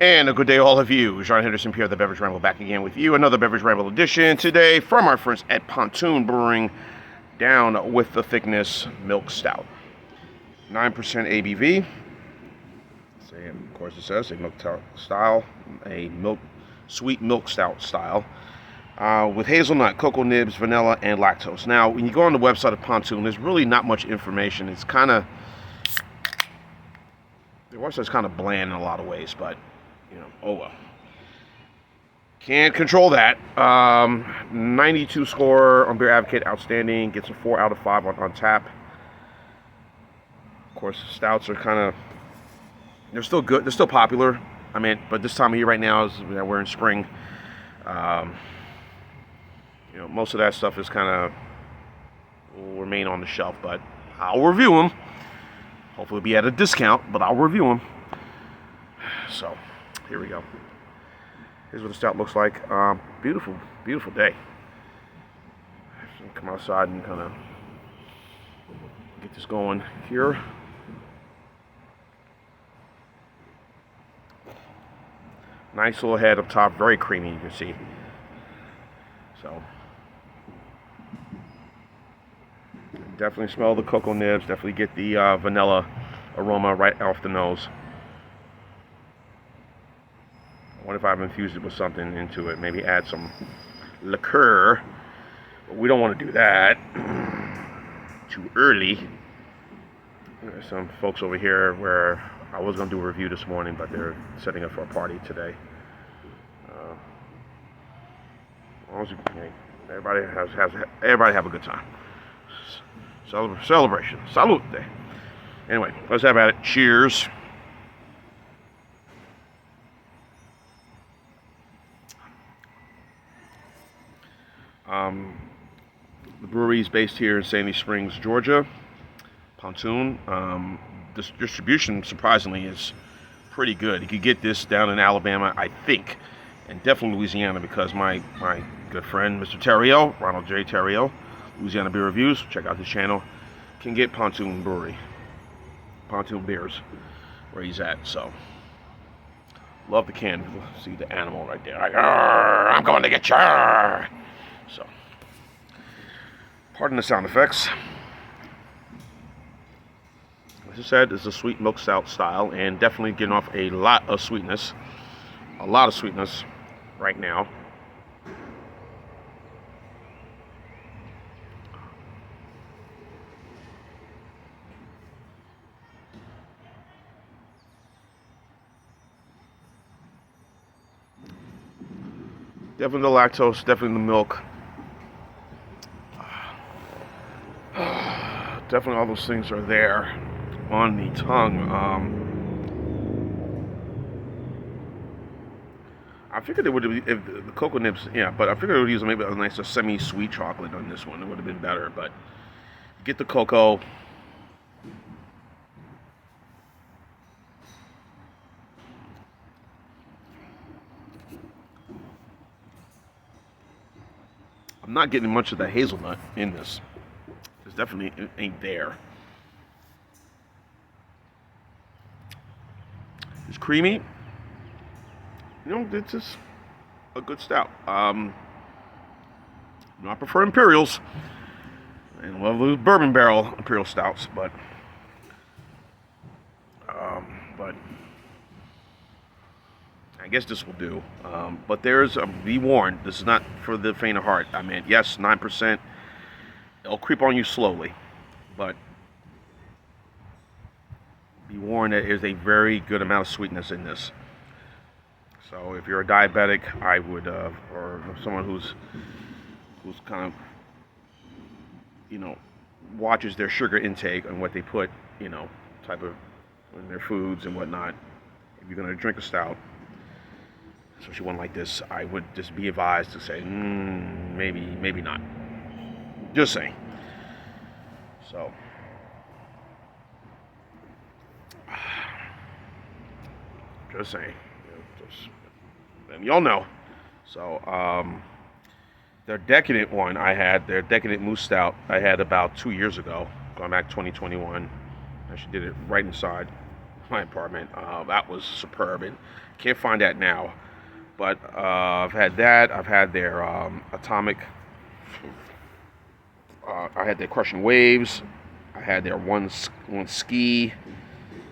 And a good day, all of you. John Henderson here, the Beverage Ramble, back again with you. Another Beverage Ramble edition today from our friends at Pontoon Brewing, down with the thickness milk stout. 9% ABV. Of course, it says a sweet milk stout style, with hazelnut, cocoa nibs, vanilla, and lactose. Now, when you go on the website of Pontoon, there's really not much information. It's kind of, the website's kind of bland in a lot of ways, but oh well. Can't control that. 92 score on Beer Advocate, outstanding. Gets a 4 out of 5 on tap. Of course, stouts are kind of, they're still good. They're still popular. I mean, but this time of year right now is we're in spring. Most of that stuff is kind of will remain on the shelf, but I'll review them. Hopefully, it'll be at a discount, but I'll review them. So, here we go. Here's what the stout looks like. Beautiful, beautiful day. Come outside and kind of get this going here. Nice little head up top, very creamy, you can see. So, definitely smell the cocoa nibs, definitely get the vanilla aroma right off the nose. I wonder if I've infused it with something into it, maybe add some liqueur, but we don't want to do that too early. There's some folks over here where I was going to do a review this morning, but they're setting up for a party today. Everybody have a good time. Celebration. Salute. Anyway, let's have at it. Cheers. The brewery is based here in Sandy Springs, Georgia. Pontoon. This distribution, surprisingly, is pretty good. You could get this down in Alabama, I think, and definitely Louisiana, because my good friend, Mr. Terrio, Ronald J. Terrio, Louisiana Beer Reviews, check out his channel, can get Pontoon Brewery, Pontoon Beers, where he's at. So, love the can. See the animal right there. Like, I'm going to get you. So, pardon the sound effects. As I said, it's a sweet milk stout style, and definitely getting off a lot of sweetness. A lot of sweetness right now. Definitely the lactose, definitely the milk. Definitely all those things are there on the tongue. I figured it would be, if the cocoa nibs, yeah, but I figured it would use maybe a nice semi-sweet chocolate on this one. It would have been better, but get the cocoa. I'm not getting much of the hazelnut in this. It's definitely it ain't there. It's creamy. It's just a good stout. I prefer Imperials. And love those bourbon barrel Imperial stouts, but I guess this will do. But there's be warned, this is not for the faint of heart. I mean, yes, 9%. It'll creep on you slowly, but be warned that there's a very good amount of sweetness in this. So if you're a diabetic, I would, or someone who's kind of, watches their sugar intake and what they put, type of in their foods and whatnot. If you're going to drink a stout, especially one like this, I would just be advised to say, maybe not. Just saying. So, just saying. And y'all know. So, their decadent one their decadent moose stout I had about 2 years ago, going back 2021. I actually did it right inside my apartment. That was superb, and can't find that now. But I've had that. I've had their atomic. I had their crushing waves. I had their one ski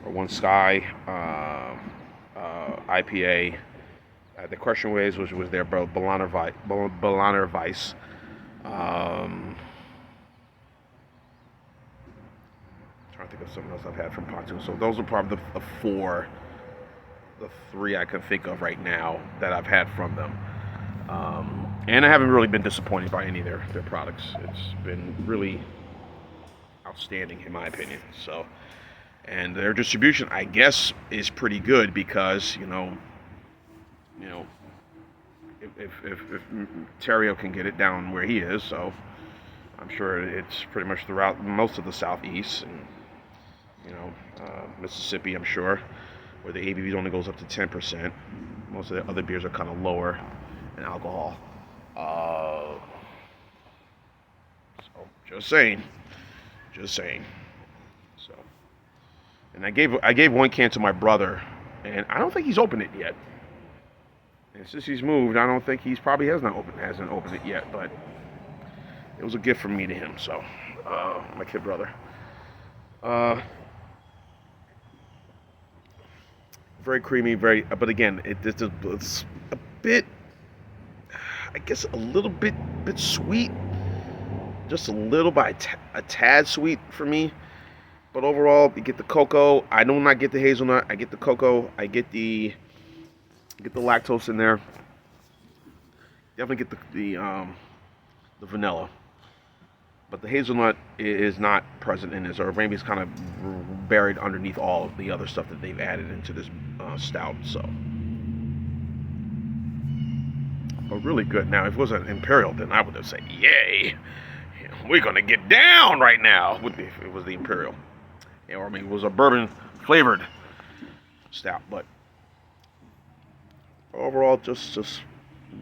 or one sky IPA. I had the crushing waves, which was their Berliner Weiss. Trying to think of something else I've had from Pontoon. So those are probably the three I can think of right now that I've had from them. And I haven't really been disappointed by any of their products. It's been really outstanding in my opinion. So, and their distribution, I guess, is pretty good because if Terrio can get it down where he is, so I'm sure it's pretty much throughout most of the Southeast and Mississippi, I'm sure, where the ABV only goes up to 10%. Most of the other beers are kind of lower in alcohol. So just saying. So, and I gave one can to my brother, and I don't think he's opened it yet. And since he's moved, I don't think hasn't opened it yet. But it was a gift from me to him. So, my kid brother. Very creamy, but again, it's a bit, I guess, a little bit sweet, just a little bit, a tad sweet for me. But overall, you get the cocoa. I do not get the hazelnut. I get the cocoa. I get the lactose in there. Definitely get the vanilla. But the hazelnut is not present in this, or maybe it's kind of buried underneath all of the other stuff that they've added into this stout. So, but really good. Now, if it was an imperial, then I would have said, "Yay, we're gonna get down right now." If it was the imperial, or I mean, it was a bourbon flavored stout. But overall, just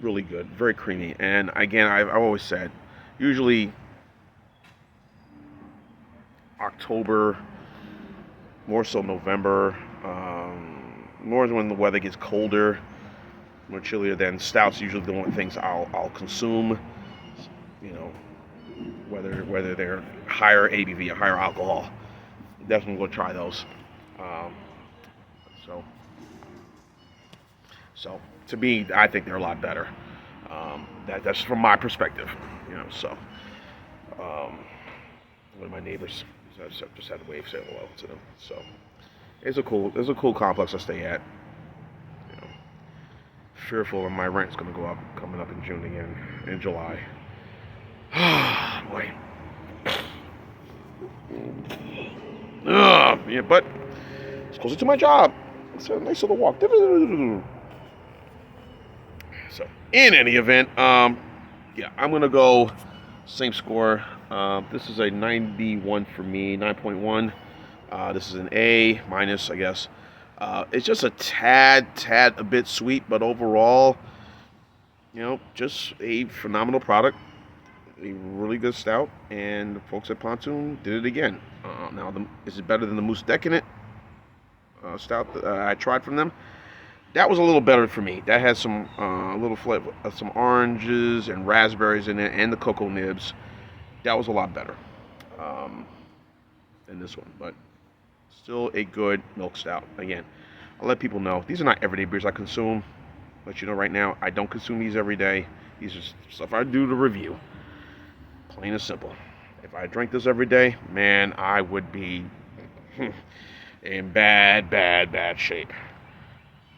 really good, very creamy. And again, I've always said, usually October, more so November, more when the weather gets colder, more chillier, then stouts usually the only things I'll consume. Whether they're higher ABV or higher alcohol, definitely will try those. So to me, I think they're a lot better. That's from my perspective, So, one of my neighbors. I just had to wave, say hello to them. So it's a cool complex I stay at. Fearful of my rent's gonna go up coming up in June again, in July. Boy. Yeah, but it's closer to my job. It's a nice little walk. So in any event, yeah, I'm gonna go same score. This is a 91 for me, 9.1. This is an A minus, I guess. It's just a tad a bit sweet, but overall, just a phenomenal product. A really good stout, and the folks at Pontoon did it again. Now, is it better than the Moose Decadent stout that I tried from them? That was a little better for me. That had some little flavor, some oranges and raspberries in it, and the cocoa nibs. That was a lot better than this one, but still a good milk stout. Again, I'll let people know these are not everyday beers I consume. Let you know right now, I don't consume these every day. These are stuff I do to review. Plain and simple. If I drank this every day, man, I would be in bad shape.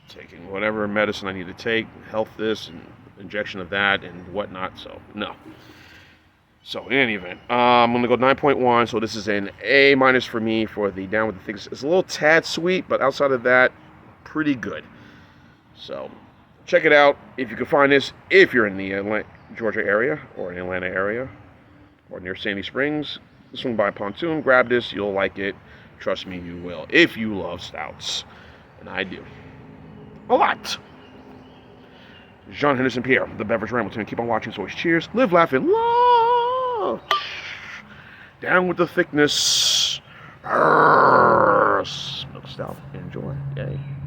Taking whatever medicine I need to take, health this and injection of that and whatnot. So no. So in any event, I'm gonna go 9.1. So this is an A minus for me for the Down with the Thickness. It's a little tad sweet, but outside of that, pretty good. So check it out if you can find this. If you're in the Georgia area or in the Atlanta area or near Sandy Springs, swing by Pontoon, grab this. You'll like it. Trust me, you will. If you love stouts, and I do. A lot. Jean Henderson Pierre, the Beverage Rambleton. Keep on watching. So always cheers. Live laughing. Love. Down with the thickness. Milk stout. Stout. Enjoy. Yay.